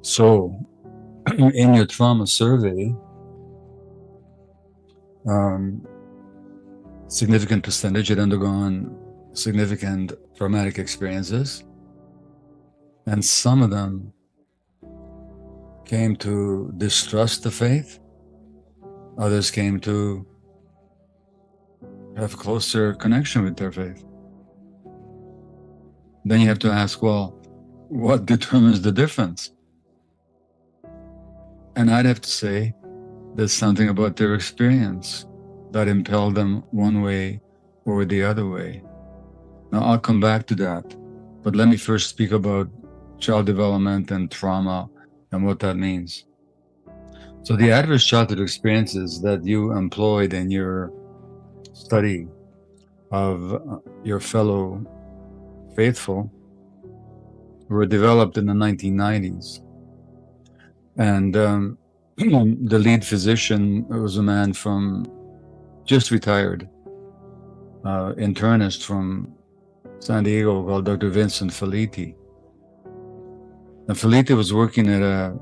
So, in your trauma survey, um, significant percentage had undergone significant traumatic experiences, and some of them came to distrust the faith, others came to have closer connection with their faith. Then you have to ask, well, what determines the difference? And I'd have to say there's something about their experience that impelled them one way or the other way. Now, I'll come back to that, but let me first speak about child development and trauma and what that means. So, the adverse childhood experiences that you employed in your study of your fellow faithful were developed in the 1990s. And the lead physician was a man from just retired, internist from San Diego called Dr. Vincent Felitti. And Felitti was working at a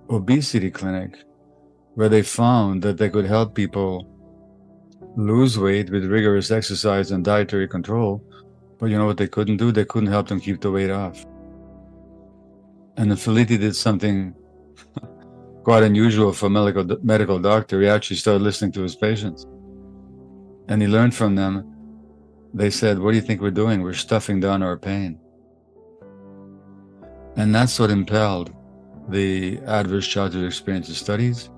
obesity clinic where they found that they could help people lose weight with rigorous exercise and dietary control. But you know what they couldn't do? They couldn't help them keep the weight off. And then Felitti did something quite unusual for a medical doctor. He actually started listening to his patients. And he learned from them. They said, what do you think we're doing? We're stuffing down our pain. And that's what impelled the adverse childhood experiences studies.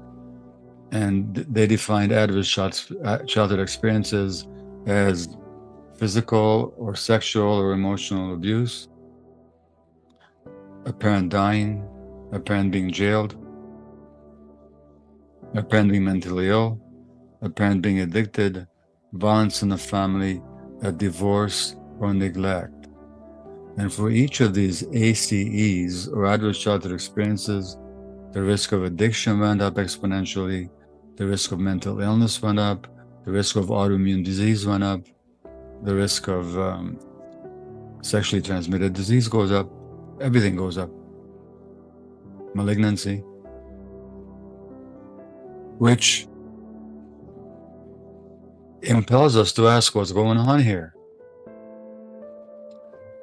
And they defined adverse childhood experiences as physical or sexual or emotional abuse, a parent dying, a parent being jailed, a parent being mentally ill, a parent being addicted, violence in the family, a divorce, or neglect. And for each of these ACEs, or adverse childhood experiences, the risk of addiction went up exponentially, the risk of mental illness went up, the risk of autoimmune disease went up, the risk of sexually transmitted disease goes up, everything goes up. Malignancy, which impels us to ask what's going on here.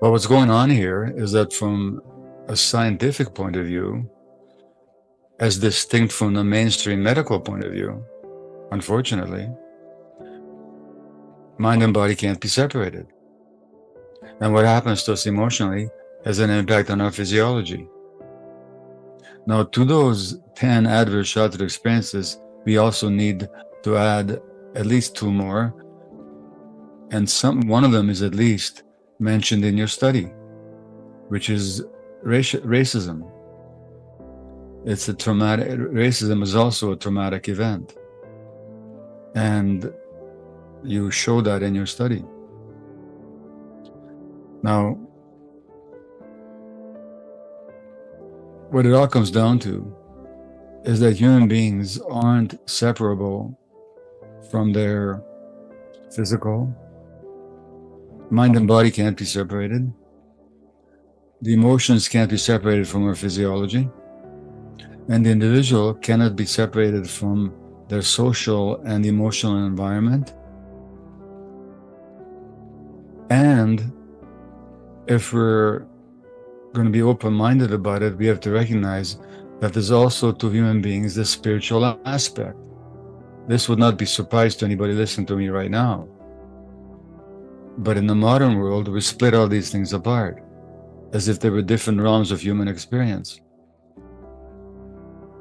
Well, what's going on here is that from a scientific point of view, as distinct from the mainstream medical point of view, unfortunately, mind and body can't be separated. And what happens to us emotionally has an impact on our physiology. Now, to those 10 adverse childhood experiences, we also need to add at least 2 more. And one of them is at least mentioned in your study, which is racism. Racism is also a traumatic event. And you show that in your study. Now, what it all comes down to is that human beings aren't separable from their physical. Mind and body can't be separated. The emotions can't be separated from our physiology. And the individual cannot be separated from their social and emotional environment. And if we're going to be open-minded about it, we have to recognize that there's also to human beings the spiritual aspect. This would not be a surprise to anybody listening to me right now. But in the modern world, we split all these things apart as if they were different realms of human experience.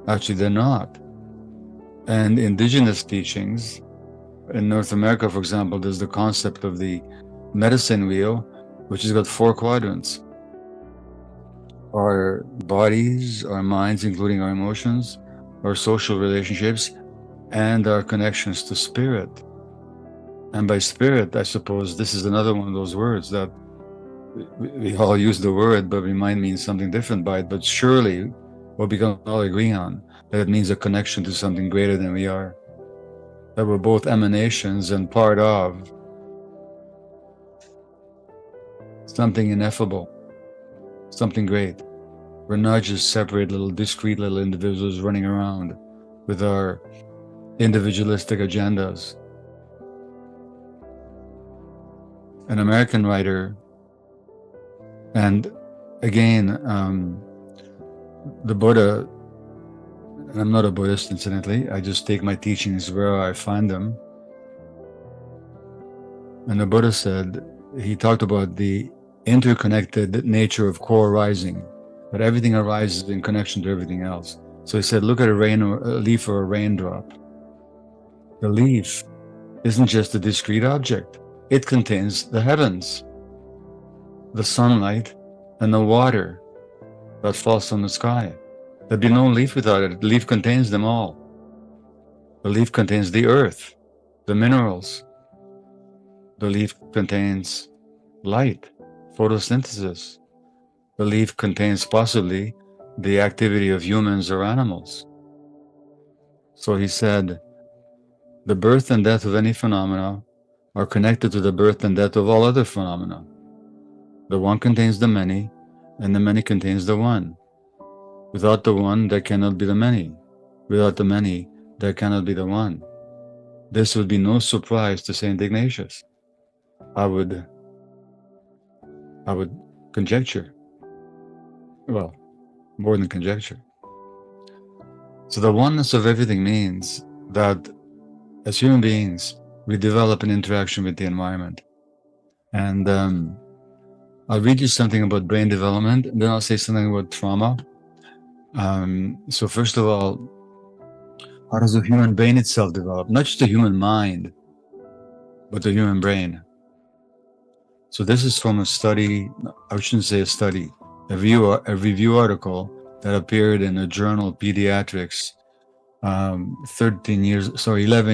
Actually, they're not. And indigenous teachings, in North America, for example, there's the concept of the medicine wheel, which has got 4 quadrants. Our bodies, our minds, including our emotions, our social relationships, and our connections to spirit. And by spirit, I suppose this is another one of those words that we all use the word, but we might mean something different by it. But surely what we can all agree on, that it means a connection to something greater than we are, that we're both emanations and part of something ineffable, something great, We're not just separate little discrete little individuals running around with our individualistic agendas. An American writer, and again, the Buddha, and I'm not a Buddhist incidentally, I just take my teachings where I find them. And the Buddha said, he talked about the interconnected nature of co-arising, that everything arises in connection to everything else. So he said, look at a leaf or a raindrop. The leaf isn't just a discrete object. It contains the heavens, the sunlight, and the water that falls from the sky. There'd be no leaf without it. The leaf contains them all. The leaf contains the earth, the minerals. The leaf contains light, photosynthesis. The leaf contains possibly the activity of humans or animals. So he said, the birth and death of any phenomena are connected to the birth and death of all other phenomena. The one contains the many, and the many contains the one. Without the one, there cannot be the many. Without the many, there cannot be the one. This would be no surprise to Saint Ignatius. I would conjecture. Well, more than conjecture. So the oneness of everything means that as human beings, we develop an interaction with the environment. And I'll read you something about brain development, and then I'll say something about trauma. So first of all, how does the human brain itself develop? Not just the human mind, but the human brain. So this is from a study, I shouldn't say a study, a review article that appeared in a journal, Pediatrics, 11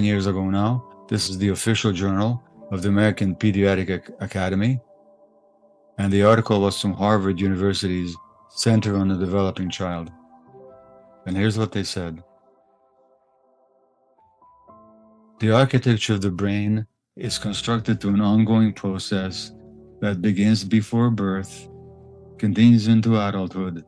years ago now. This is the official journal of the American Pediatric Academy. And the article was from Harvard University's Center on the Developing Child. And here's what they said. The architecture of the brain is constructed through an ongoing process that begins before birth, continues into adulthood,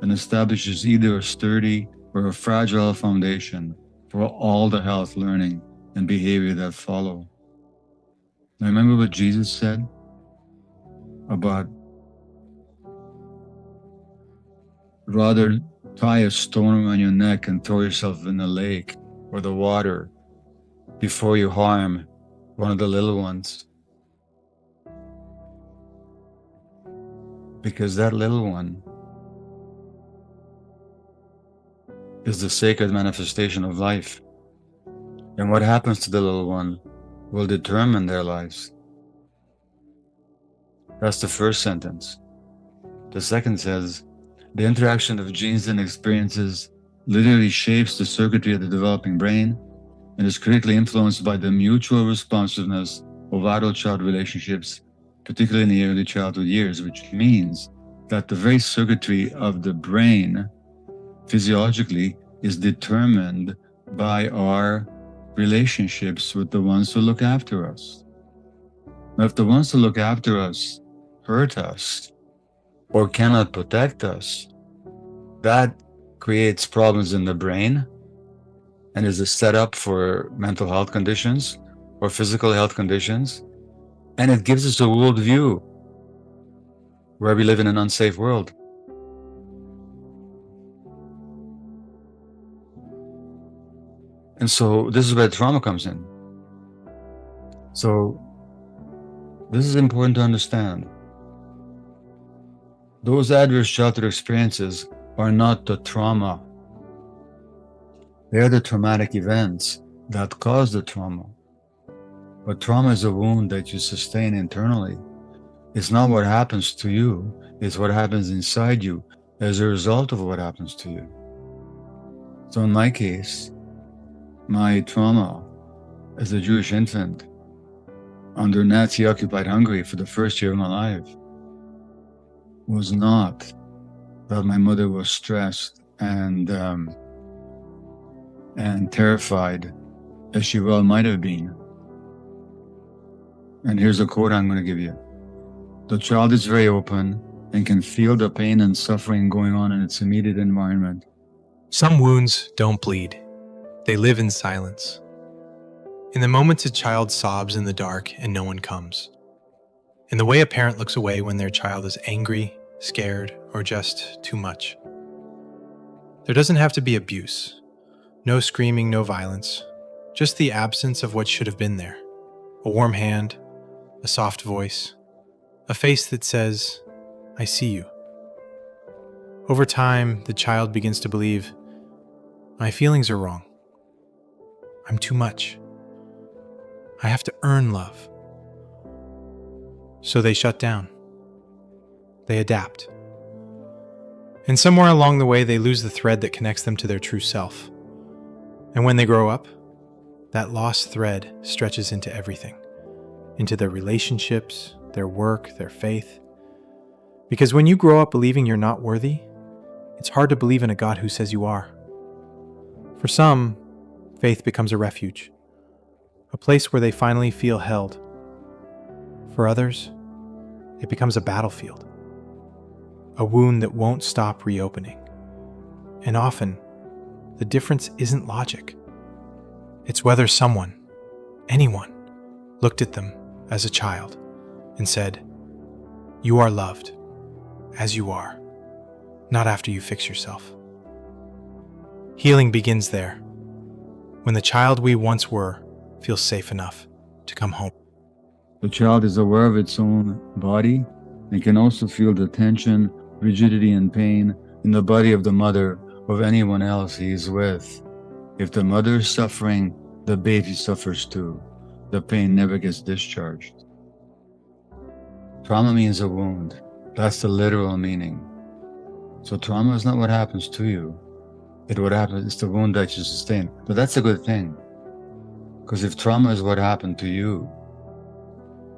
and establishes either a sturdy or a fragile foundation for all the health, learning, and behavior that follow. Now, remember what Jesus said about rather tie a stone around your neck and throw yourself in the lake or the water before you harm one of the little ones. Because that little one is the sacred manifestation of life. And what happens to the little one will determine their lives. That's the first sentence. The second says, the interaction of genes and experiences literally shapes the circuitry of the developing brain and is critically influenced by the mutual responsiveness of adult-child relationships, particularly in the early childhood years, which means that the very circuitry of the brain physiologically is determined by our relationships with the ones who look after us. Now, if the ones who look after us hurt us or cannot protect us, that creates problems in the brain and is a setup for mental health conditions or physical health conditions. And it gives us a worldview where we live in an unsafe world. And so this is where trauma comes in. So this is important to understand. Those adverse childhood experiences are not the trauma. They are the traumatic events that cause the trauma. But trauma is a wound that you sustain internally. It's not what happens to you, it's what happens inside you as a result of what happens to you. So in my case, my trauma as a Jewish infant under Nazi-occupied Hungary for the first year of my life was not that my mother was stressed and terrified, as she well might have been. And here's a quote I'm going to give you. The child is very open and can feel the pain and suffering going on in its immediate environment. Some wounds don't bleed. They live in silence. In the moments a child sobs in the dark and no one comes. In the way a parent looks away when their child is angry, scared, or just too much. There doesn't have to be abuse. No screaming, no violence. Just the absence of what should have been there. A warm hand, a soft voice, a face that says, "I see you." Over time, the child begins to believe, "My feelings are wrong. I'm too much. I have to earn love." So they shut down. They adapt. And somewhere along the way, they lose the thread that connects them to their true self. And when they grow up, that lost thread stretches into everything, into their relationships, their work, their faith. Because when you grow up believing you're not worthy, it's hard to believe in a God who says you are. For some, faith becomes a refuge, a place where they finally feel held. For others, it becomes a battlefield, a wound that won't stop reopening. And often, the difference isn't logic. It's whether someone, anyone, looked at them as a child and said, "You are loved, as you are, not after you fix yourself." Healing begins there, when the child we once were feels safe enough to come home. The child is aware of its own body and can also feel the tension, rigidity, and pain in the body of the mother of anyone else he is with. If the mother is suffering, the baby suffers too. The pain never gets discharged. Trauma means a wound. That's the literal meaning. So trauma is not what happens to you. It's the wound that you sustain. But that's a good thing. Because if trauma is what happened to you,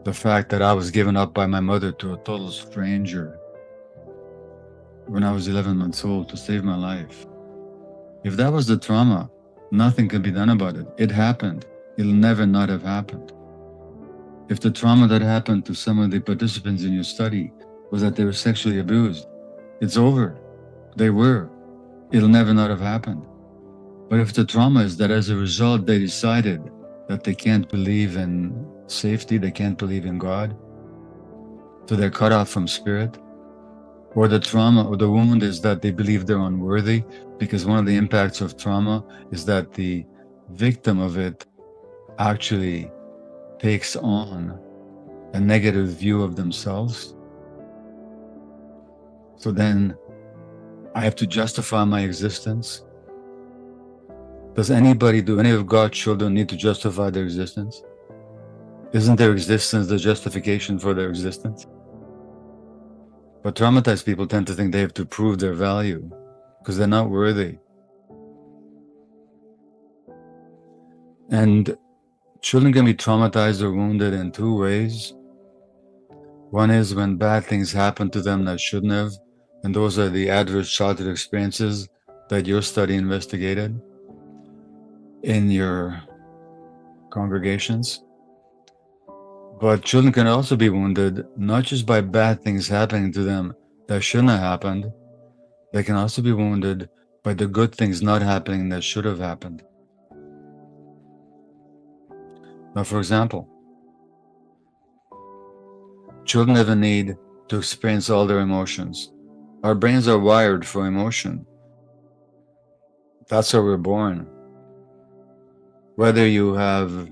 the fact that I was given up by my mother to a total stranger when I was 11 months old to save my life, if that was the trauma, nothing can be done about it. It happened. It'll never not have happened. If the trauma that happened to some of the participants in your study was that they were sexually abused, it's over. They were. It'll never not have happened. But if the trauma is that as a result they decided that they can't believe in safety, they can't believe in God, so they're cut off from spirit, or the trauma or the wound is that they believe they're unworthy, because one of the impacts of trauma is that the victim of it actually takes on a negative view of themselves. So then I have to justify my existence. Does any of God's children need to justify their existence? Isn't their existence the justification for their existence? But traumatized people tend to think they have to prove their value because they're not worthy. And children can be traumatized or wounded in two ways. One is when bad things happen to them that shouldn't have, and those are the adverse childhood experiences that your study investigated in your congregations. But children can also be wounded, not just by bad things happening to them that shouldn't have happened. They can also be wounded by the good things not happening that should have happened. Now, for example, children have a need to experience all their emotions. Our brains are wired for emotion. That's how we're born. Whether you have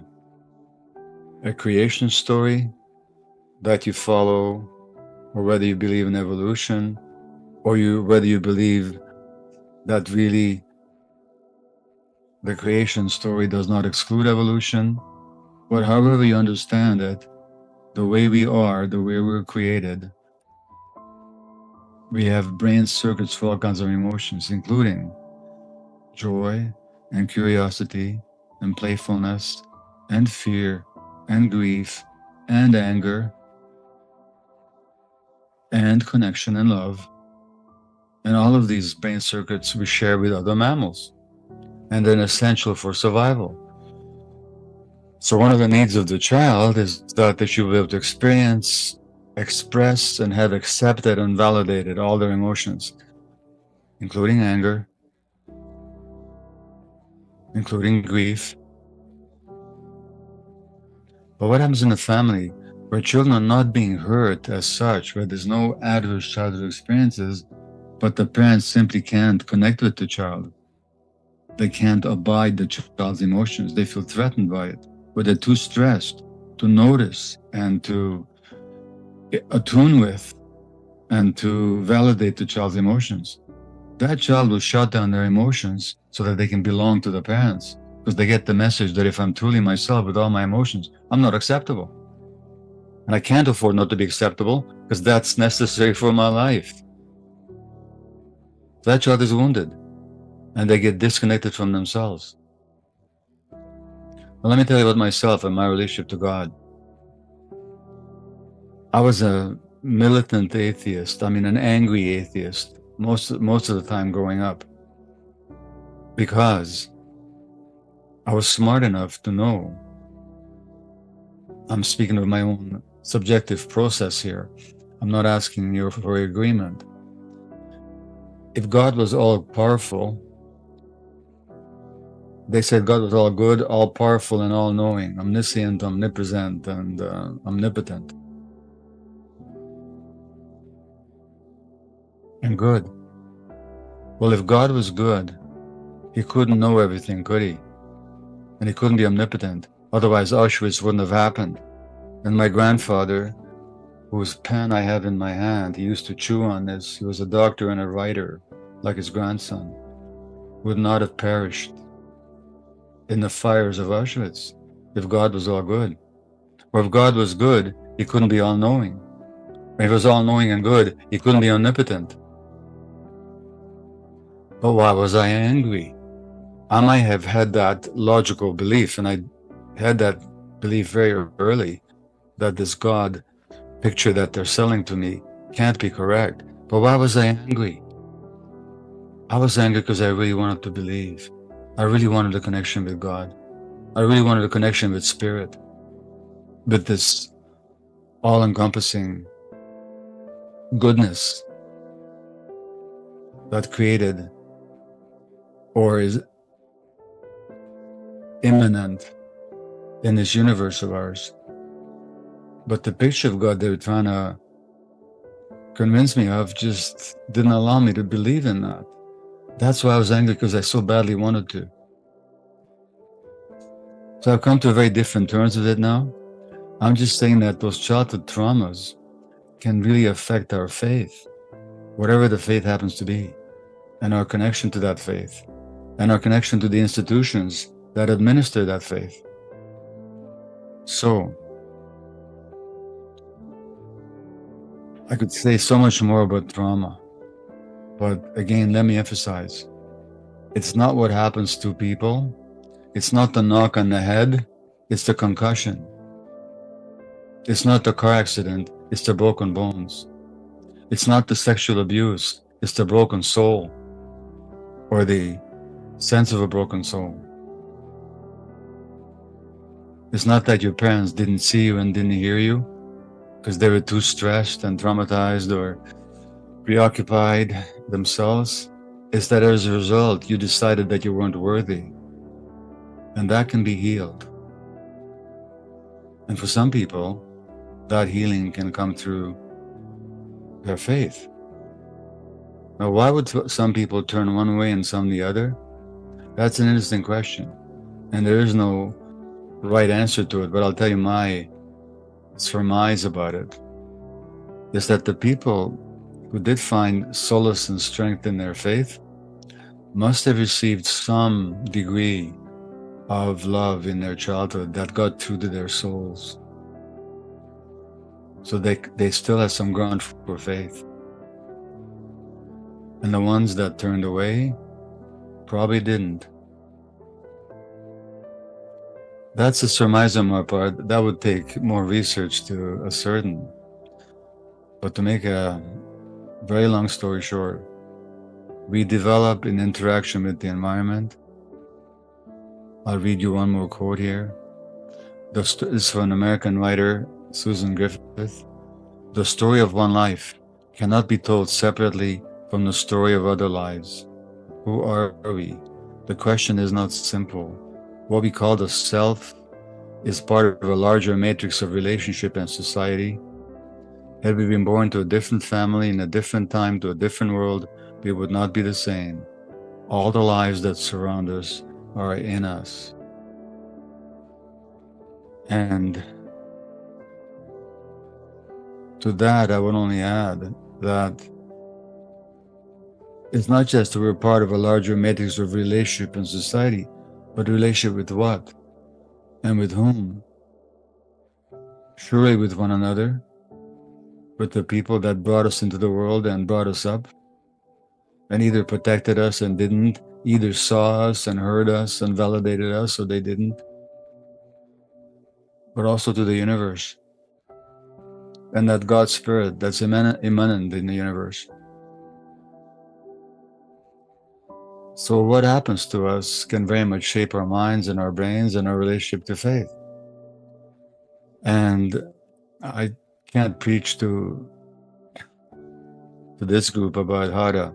a creation story that you follow, or whether you believe in evolution, or whether you believe that really the creation story does not exclude evolution, but however you understand it, the way we are, the way we're created, we have brain circuits for all kinds of emotions, including joy and curiosity and playfulness and fear and grief and anger and connection and love. And all of these brain circuits we share with other mammals, and they're essential for survival. So one of the needs of the child is that they should be able to experience expressed and have accepted and validated all their emotions, including anger, including grief. But what happens in a family where children are not being hurt as such, where there's no adverse childhood experiences, but the parents simply can't connect with the child? They can't abide the child's emotions. They feel threatened by it, or they're too stressed to notice and to attune with and to validate the child's emotions. That child will shut down their emotions so that they can belong to the parents, because they get the message that if I'm truly myself with all my emotions, I'm not acceptable. And I can't afford not to be acceptable because that's necessary for my life. That child is wounded and they get disconnected from themselves. Well, let me tell you about myself and my relationship to God. I was a militant atheist. I mean, an angry atheist most of the time growing up, because I was smart enough to know. I'm speaking of my own subjective process here. I'm not asking you for agreement. If God was all powerful, they said God was all good, all powerful, and all knowing, omniscient, omnipresent, and omnipotent, and good. Well, if God was good, he couldn't know everything, could he? And he couldn't be omnipotent. Otherwise, Auschwitz wouldn't have happened. And my grandfather, whose pen I have in my hand, he used to chew on this. He was a doctor and a writer, like his grandson, would not have perished in the fires of Auschwitz if God was all good. Or if God was good, he couldn't be all-knowing. If he was all-knowing and good, he couldn't be omnipotent. But why was I angry? I might have had that logical belief, and I had that belief very early, that this God picture that they're selling to me can't be correct. But why was I angry? I was angry because I really wanted to believe. I really wanted a connection with God. I really wanted a connection with Spirit, with this all-encompassing goodness that created or is immanent in this universe of ours. But the picture of God they were trying to convince me of just didn't allow me to believe in that. That's why I was angry, because I so badly wanted to. So I've come to a very different terms with it now. I'm just saying that those childhood traumas can really affect our faith, whatever the faith happens to be, and our connection to that faith, and our connection to the institutions that administer that faith. So, I could say so much more about trauma, but again, let me emphasize, it's not what happens to people, it's not the knock on the head, it's the concussion. It's not the car accident, it's the broken bones. It's not the sexual abuse, it's the broken soul, or the sense of a broken soul. It's not that your parents didn't see you and didn't hear you because they were too stressed and traumatized or preoccupied themselves. It's that as a result, you decided that you weren't worthy. And that can be healed. And for some people, that healing can come through their faith. Now, why would some people turn one way and some the other? That's an interesting question. And there is no right answer to it, but I'll tell you my surmise about it. Is that the people who did find solace and strength in their faith must have received some degree of love in their childhood that got through to their souls. So they still have some ground for faith. And the ones that turned away probably didn't. That's a surmise on my part. That would take more research to ascertain. But to make a very long story short, we develop in interaction with the environment. I'll read you one more quote here. This is from an American writer, Susan Griffith. The story of one life cannot be told separately from the story of other lives. Who are we? The question is not simple. What we call the self is part of a larger matrix of relationship and society. Had we been born to a different family in a different time to a different world, we would not be the same. All the lives that surround us are in us. And to that, I would only add that it's not just that we're part of a larger matrix of relationship and society, but relationship with what? And with whom? Surely with one another, with the people that brought us into the world and brought us up, and either protected us and didn't, either saw us and heard us and validated us, or they didn't, but also to the universe. And that God spirit that's immanent in the universe. So what happens to us can very much shape our minds and our brains and our relationship to faith. And I can't preach to this group about how to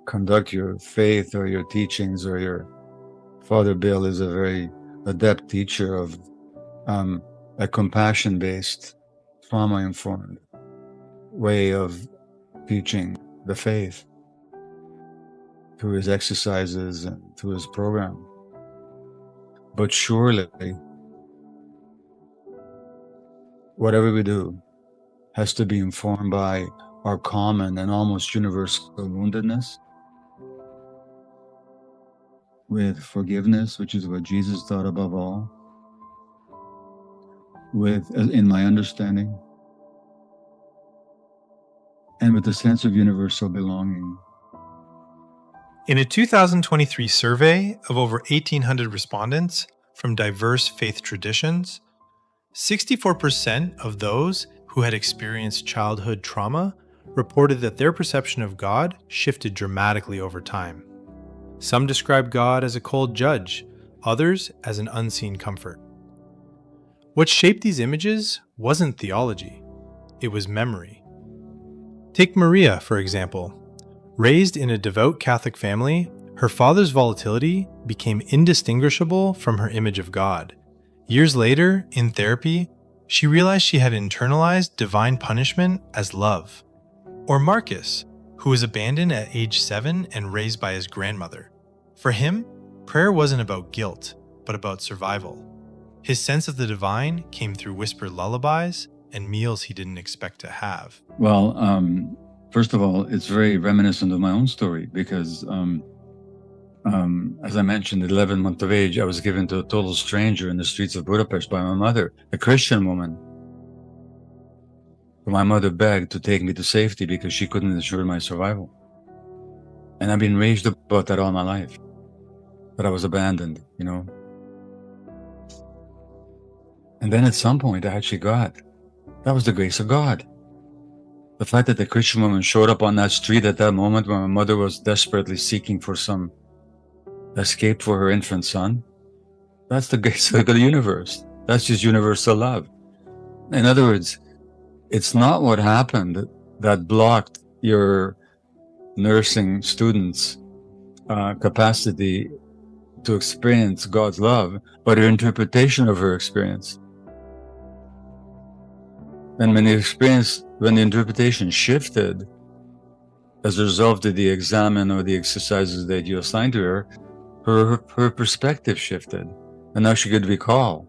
conduct your faith or your teachings, or your Father Bill is a very adept teacher of a compassion-based, trauma-informed way of teaching the faith through his exercises and through his program. But surely, whatever we do has to be informed by our common and almost universal woundedness, with forgiveness, which is what Jesus taught above all, with, in my understanding, and with a sense of universal belonging. In a 2023 survey of over 1,800 respondents from diverse faith traditions, 64% of those who had experienced childhood trauma reported that their perception of God shifted dramatically over time. Some described God as a cold judge, others as an unseen comfort. What shaped these images wasn't theology, it was memory. Take Maria, for example. Raised in a devout Catholic family, her father's volatility became indistinguishable from her image of God. Years later, in therapy, she realized she had internalized divine punishment as love. Or Marcus, who was abandoned at age 7 and raised by his grandmother. For him, prayer wasn't about guilt, but about survival. His sense of the divine came through whispered lullabies and meals he didn't expect to have. Well, first of all, it's very reminiscent of my own story, because as I mentioned, at 11 months of age, I was given to a total stranger in the streets of Budapest by my mother, a Christian woman. My mother begged to take me to safety because she couldn't ensure my survival. And I've been raged about that all my life, that I was abandoned, you know. And then at some point, I actually got, that was the grace of God. The fact that the Christian woman showed up on that street at that moment when my mother was desperately seeking for some escape for her infant son, that's the grace of the universe. That's just universal love. In other words, it's not what happened that blocked your nursing students' capacity to experience God's love, but her interpretation of her experience. And when the interpretation shifted as a result of the examen or the exercises that you assigned to her, her perspective shifted. And now she could recall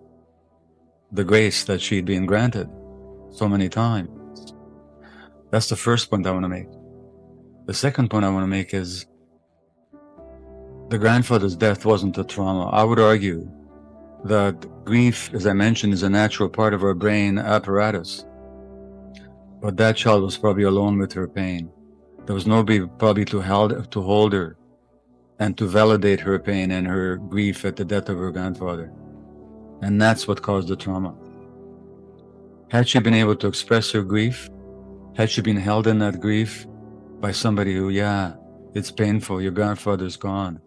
the grace that she'd been granted so many times. That's the first point I want to make. The second point I want to make is the grandfather's death wasn't a trauma. I would argue that grief, as I mentioned, is a natural part of our brain apparatus. But that child was probably alone with her pain. There was nobody probably to hold her and to validate her pain and her grief at the death of her grandfather. And that's what caused the trauma. Had she been able to express her grief, had she been held in that grief by somebody who, yeah, it's painful, your grandfather's gone,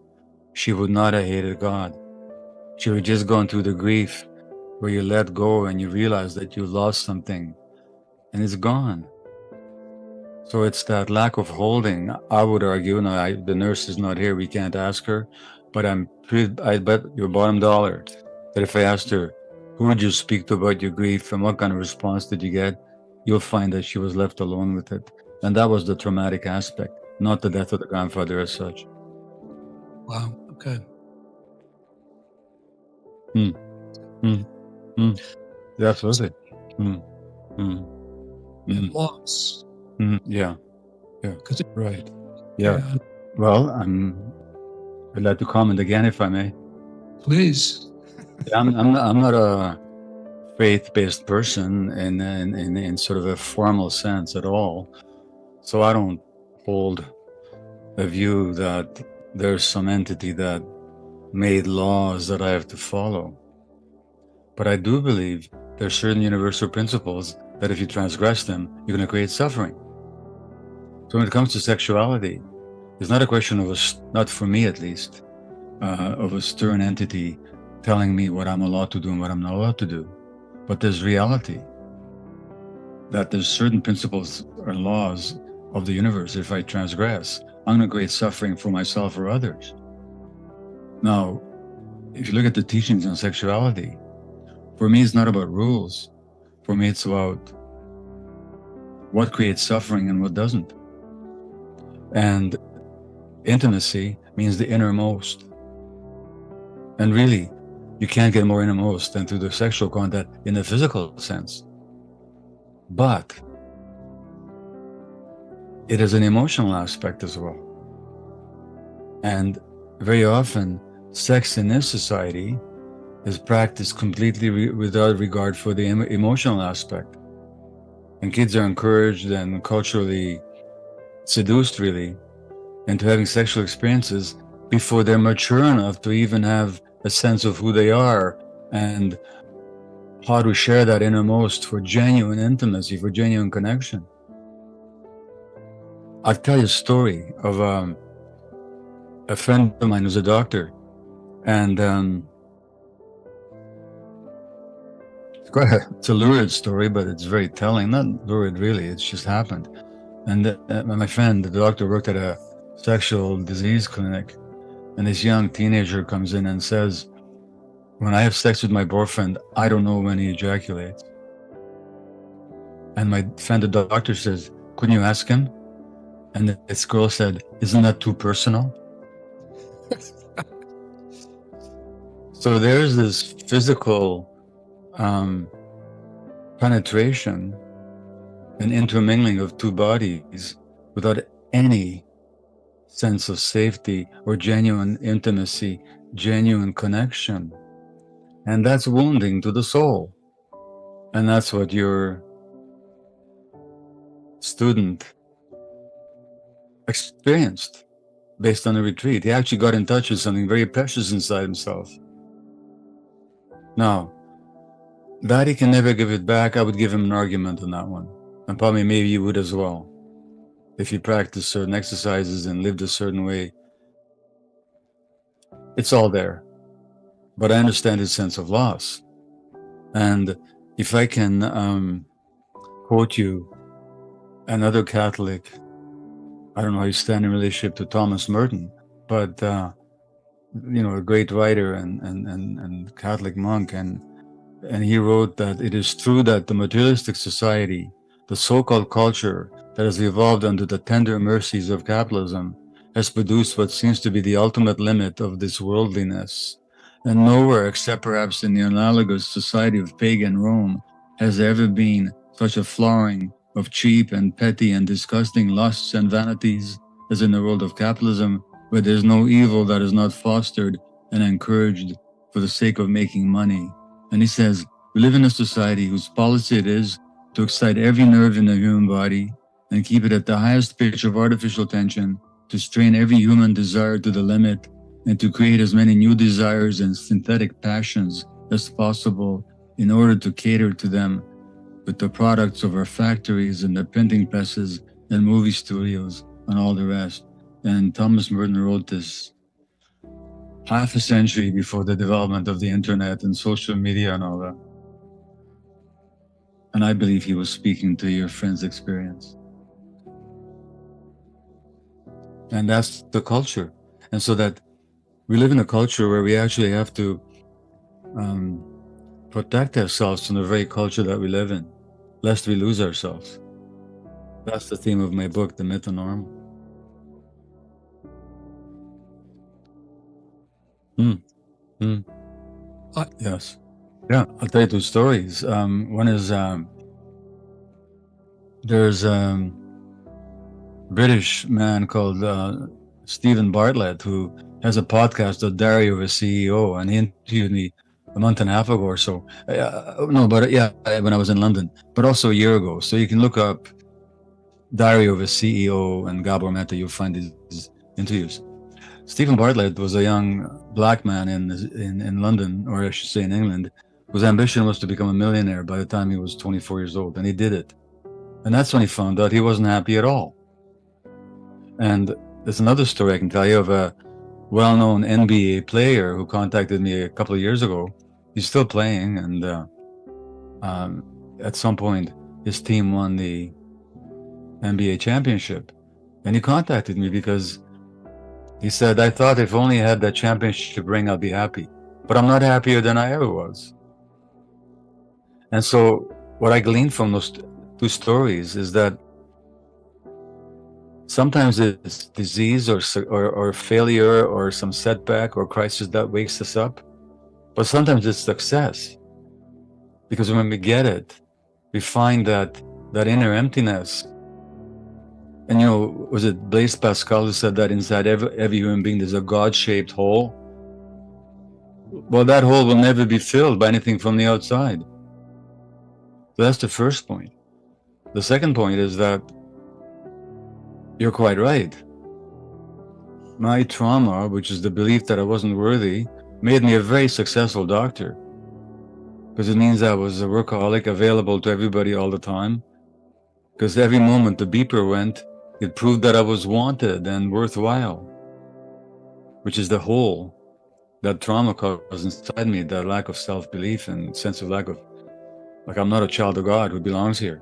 she would not have hated God. She would just gone through the grief where you let go and you realize that you lost something and it's gone. So it's that lack of holding. I would argue, now the nurse is not here, we can't ask her, but I bet your bottom dollar that if I asked her, who would you speak to about your grief and what kind of response did you get, you'll find that she was left alone with it. And that was the traumatic aspect, not the death of the grandfather as such. Wow. Okay. Absolutely. And loss. Yeah. Because Right. Yeah. Well, I'd like to comment again, if I may. please. I'm not a faith-based person in sort of a formal sense at all. So I don't hold a view that there's some entity that made laws that I have to follow. But I do believe there are certain universal principles that if you transgress them, you're going to create suffering. So when it comes to sexuality, it's not a question of not for me at least, of a stern entity telling me what I'm allowed to do and what I'm not allowed to do. But there's reality, that there's certain principles or laws of the universe. If I transgress, I'm going to create suffering for myself or others. Now, if you look at the teachings on sexuality, for me, it's not about rules. For me, it's about what creates suffering and what doesn't. And intimacy means the innermost. And really, you can't get more innermost than through the sexual contact in the physical sense. But it has an emotional aspect as well. And very often, sex in this society is practiced completely without regard for the emotional aspect. And kids are encouraged and culturally seduced, really, into having sexual experiences before they're mature enough to even have a sense of who they are and how to share that innermost for genuine intimacy, for genuine connection. I'll tell you a story of a friend of mine who's a doctor, and it's a lurid story, but it's very telling. Not lurid, really, it's just happened. And my friend, the doctor, worked at a sexual disease clinic, and this young teenager comes in and says, when I have sex with my boyfriend, I don't know when he ejaculates. And my friend, the doctor, says, couldn't you ask him? And this girl said, isn't that too personal? So there's this physical penetration and intermingling of two bodies without any sense of safety or genuine intimacy, genuine connection. And that's wounding to the soul. And that's what your student experienced based on the retreat. He actually got in touch with something very precious inside himself. Now, that he can never give it back, I would give him an argument on that one. And probably maybe you would as well. If you practice certain exercises and lived a certain way, it's all there. But I understand his sense of loss. And if I can quote you, another Catholic, I don't know how you stand in relationship to Thomas Merton, but a great writer and Catholic monk, and he wrote that it is true that the materialistic society, the so-called culture that has evolved under the tender mercies of capitalism, has produced what seems to be the ultimate limit of this worldliness. And nowhere, except perhaps in the analogous society of pagan Rome, has there ever been such a flowering of cheap and petty and disgusting lusts and vanities as in the world of capitalism, where there's no evil that is not fostered and encouraged for the sake of making money. And he says, we live in a society whose policy it is to excite every nerve in the human body and keep it at the highest pitch of artificial tension, to strain every human desire to the limit, and to create as many new desires and synthetic passions as possible in order to cater to them with the products of our factories and the printing presses and movie studios and all the rest. And Thomas Merton wrote this half a century before the development of the internet and social media and all that. And I believe he was speaking to your friend's experience. And that's the culture. And so that we live in a culture where we actually have to protect ourselves from the very culture that we live in, lest we lose ourselves. That's the theme of my book, The Myth and Norm. Yes. Yeah, I'll tell you two stories. One is there's a British man called Stephen Bartlett who has a podcast, The Diary of a CEO, and he interviewed me a month and a half ago or so. No, but yeah, when I was in London, but also a year ago. So you can look up Diary of a CEO and Gabor Mehta, you'll find these interviews. Stephen Bartlett was a young black man in London, or I should say in England, whose ambition was to become a millionaire by the time he was 24 years old, and he did it. And that's when he found out he wasn't happy at all. And there's another story I can tell you of a well-known NBA player who contacted me a couple of years ago. He's still playing, and at some point, his team won the NBA championship. And he contacted me because he said, I thought if only I had that championship ring, I'd be happy. But I'm not happier than I ever was. And so what I gleaned from those two stories is that sometimes it's disease or failure or some setback or crisis that wakes us up. But sometimes it's success. Because when we get it, we find that inner emptiness. And was it Blaise Pascal who said that inside every human being there's a God-shaped hole? Well, that hole will never be filled by anything from the outside. So that's the first point. The second point is that you're quite right. My trauma, which is the belief that I wasn't worthy, made me a very successful doctor. Because it means I was a workaholic, available to everybody all the time. Because every moment the beeper went, it proved that I was wanted and worthwhile, which is the hole that trauma caused inside me, that lack of self-belief and sense of lack of, like, I'm not a child of God who belongs here.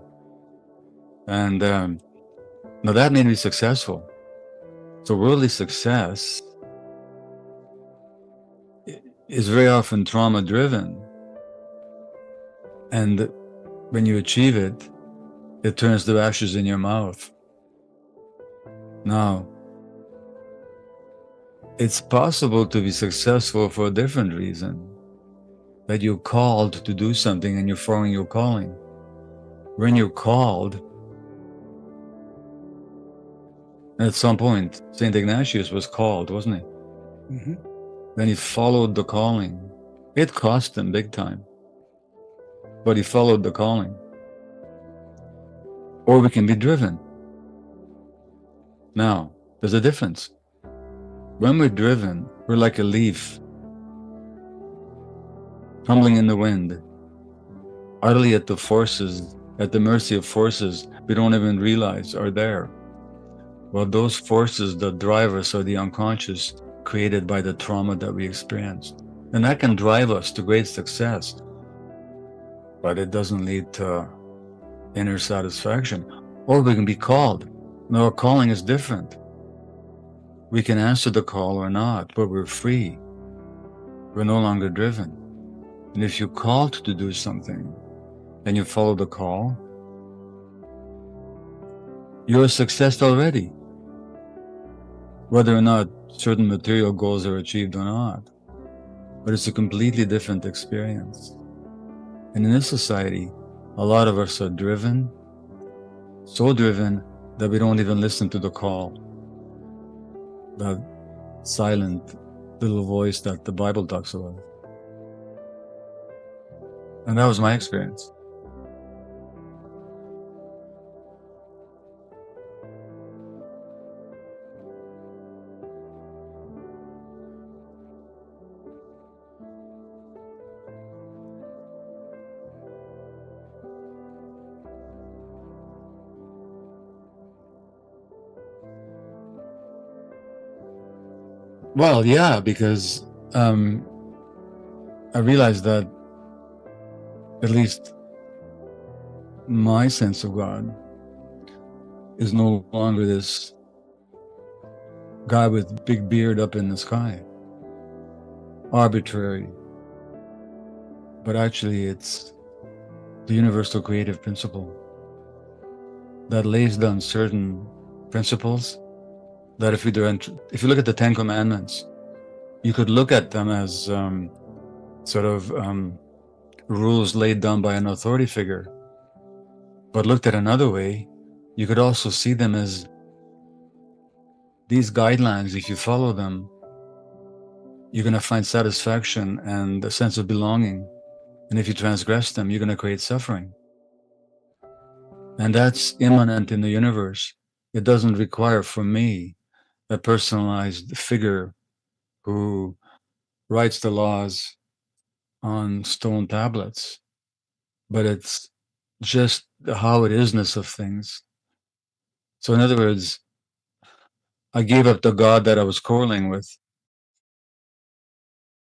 And now that made me successful. So worldly success is very often trauma-driven. And when you achieve it, it turns to ashes in your mouth. Now, it's possible to be successful for a different reason. That you're called to do something and you're following your calling. When you're called, at some point, St. Ignatius was called, wasn't he? Mm-hmm. Then he followed the calling. It cost him big time, but he followed the calling. Or we can be driven. Now, there's a difference. When we're driven, we're like a leaf tumbling in the wind, utterly at the mercy of forces we don't even realize are there. Well, those forces that drive us are the unconscious, created by the trauma that we experienced. And that can drive us to great success, but it doesn't lead to inner satisfaction. Or we can be called. Now, our calling is different. We can answer the call or not, but we're free. We're no longer driven. And if you're called to do something and you follow the call, you're a success already, whether or not certain material goals are achieved or not. But it's a completely different experience. And in this society, a lot of us are driven, so driven that we don't even listen to the call, that silent little voice that the Bible talks about. And that was my experience. Well, yeah, because I realized that at least my sense of God is no longer this guy with big beard up in the sky, arbitrary, but actually it's the universal creative principle that lays down certain principles that if you look at the Ten Commandments, you could look at them as sort of rules laid down by an authority figure. But looked at another way, you could also see them as these guidelines. If you follow them, you're going to find satisfaction and a sense of belonging. And if you transgress them, you're going to create suffering. And that's immanent in the universe. It doesn't require from me a personalized figure who writes the laws on stone tablets, but it's just the how it isness of things. So in other words, I gave up the God that I was quarreling with